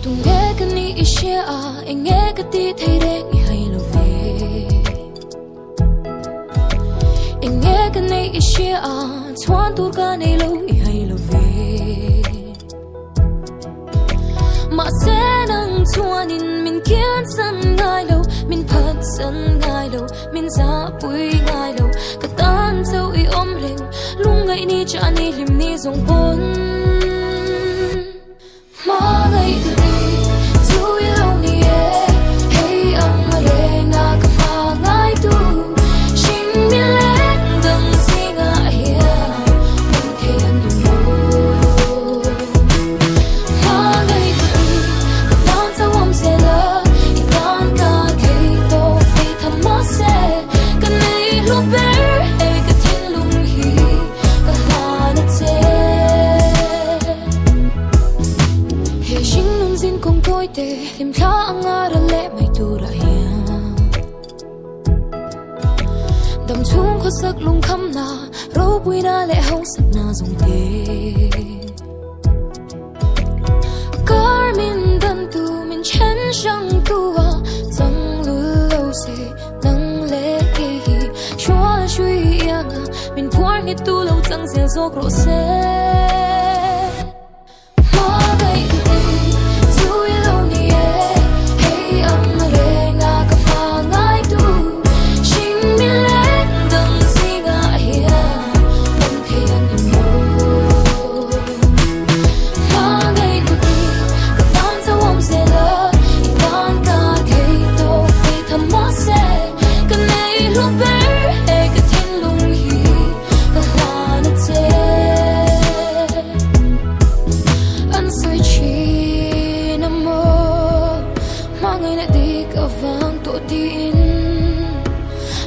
tung nghe cái ní ishe anh nghe cái tí thấy đen hay lo về anh nghe cái ní ishe thoáng tu cái này lâu hay lo về mà sẽ nâng thoáng in mình kiến sân ngay lâu mình phật sân ngay lâu mình ra bụi ngay lâu cái tan sâu y ôm lên lúc ngày ní cha ní lim ní dòng bốn Hmangaihtu tu lâu ní hey ang marenga ka Hmangaihtu xin mi lên đừng gì ngã hiền không thể ăn được Hmangaihtu ka tan sa wam se la ikan ka kay to ay thama se ka nay lu ber ay ka tin lung hi ka hanat se he xin nung zin kong tôi te lim tha anga ra le mai tu ra hiền đầm chung khó sắc lung khăm na râu bụi na lệ hông sắc na dùng te car min dan tu min chen shang tu zang lu lâu se nang lệ hi chua shui yang min puar nge tu lâu zang sia zok ro se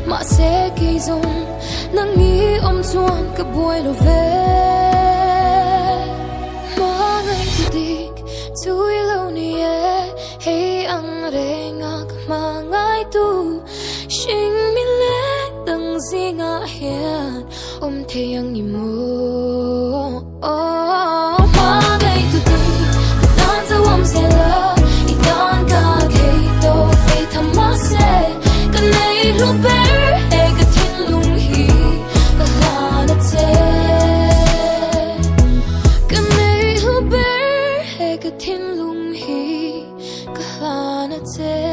mà sẽ kỳ dung nắng nghĩ ôm chuan cả buổi lo về Hmangaihtu dik tui lâu ní hey ang renga ka Hmangaihtu xin mi lên đừng gì ngã hiền ôm thế ang ni mo Hmangaihtu dik ka tan sa wam se la ikan ka kay to ay thama se ka nay lu ber thiên lung hi ka hana te